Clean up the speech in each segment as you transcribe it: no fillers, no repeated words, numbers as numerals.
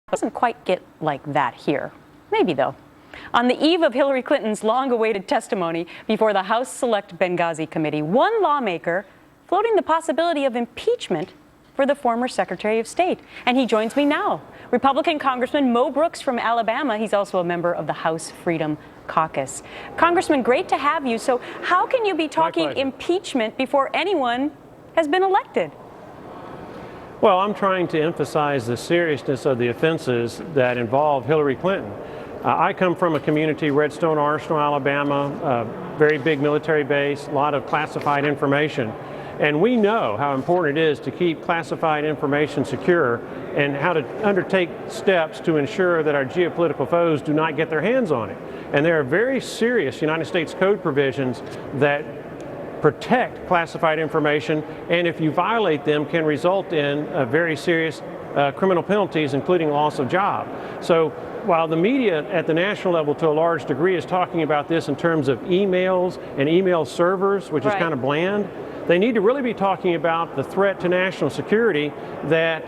doesn't quite get like that here. Maybe, though. On the eve of Hillary Clinton's long-awaited testimony before the House Select Benghazi Committee, one lawmaker floating the possibility of impeachment for the former Secretary of State. And he joins me now, Republican Congressman Mo Brooks from Alabama. He's also a member of the House Freedom Caucus. Congressman, great to have you. So how can you be talking impeachment before anyone has been elected? Well, I'm trying to emphasize the seriousness of the offenses that involve Hillary Clinton. I come from a community, Redstone Arsenal, Alabama, a very big military base, a lot of classified information. And we know how important it is to keep classified information secure and how to undertake steps to ensure that our geopolitical foes do not get their hands on it. And there are very serious United States Code provisions that protect classified information, and if you violate them, can result in very serious criminal penalties, including loss of job. So while the media at the national level to a large degree is talking about this in terms of emails and email servers, which is kind of bland, they need to really be talking about the threat to national security that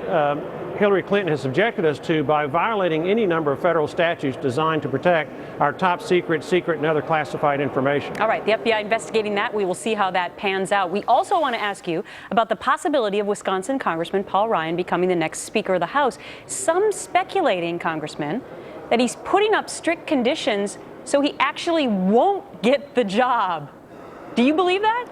Hillary Clinton has subjected us to by violating any number of federal statutes designed to protect our top secret, and other classified information. All right, the FBI investigating that. We will see how that pans out. We also want to ask you about the possibility of Wisconsin Congressman Paul Ryan becoming the next Speaker of the House. Some speculating, Congressman, that he's putting up strict conditions so he actually won't get the job. Do you believe that?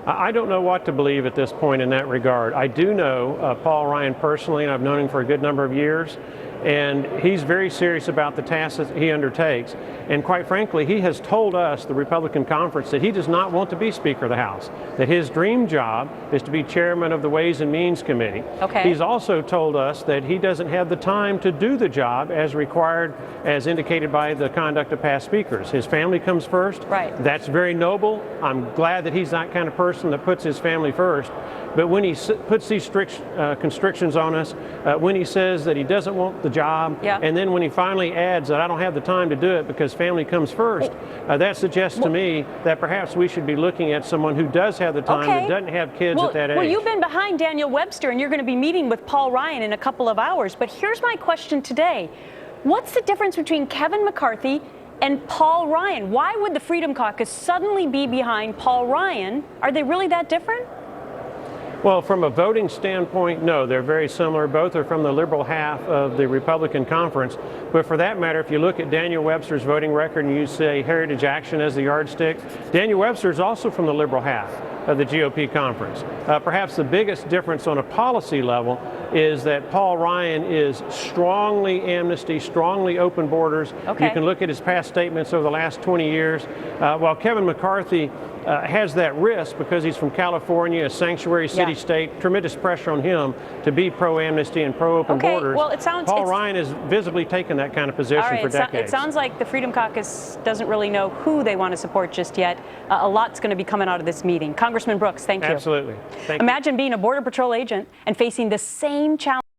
I don't know what to believe at this point in that regard. I do know Paul Ryan personally, and I've known him for a good number of years, and he's very serious about the tasks that he undertakes. And quite frankly, he has told us, the Republican conference, that he does not want to be Speaker of the House, that his dream job is to be chairman of the Ways and Means Committee. Okay. He's also told us that he doesn't have the time to do the job as required, as indicated by the conduct of past speakers. His family comes first. Right. That's very noble. I'm glad that he's that kind of person that puts his family first. But when he puts these strict constrictions on us, when he says that he doesn't want the job, and then when he finally adds that I don't have the time to do it because family comes first, that suggests to me that perhaps we should be looking at someone who does have the time, that doesn't have kids at that age. Well, you've been behind Daniel Webster, and you're going to be meeting with Paul Ryan in a couple of hours. But here's my question today. What's the difference between Kevin McCarthy and Paul Ryan? Why would the Freedom Caucus suddenly be behind Paul Ryan? Are they really that different? Well, from a voting standpoint, no, they're very similar. Both are from the liberal half of the Republican conference. But for that matter, if you look at Daniel Webster's voting record and you say Heritage Action as the yardstick, Daniel Webster is also from the liberal half of the GOP conference. Perhaps the biggest difference on a policy level is that Paul Ryan is strongly amnesty, strongly open borders. You can look at his past statements over the last 20 years. While Kevin McCarthy has that risk because he's from California, a sanctuary city-state, tremendous pressure on him to be pro-amnesty and pro-open borders. Well, Paul Ryan has visibly taken that kind of position for decades. It sounds like the Freedom Caucus doesn't really know who they want to support just yet. A lot's going to be coming out of this meeting. Congressman Brooks, thank you. Absolutely. Thank you. Imagine being a Border Patrol agent and facing the same challenge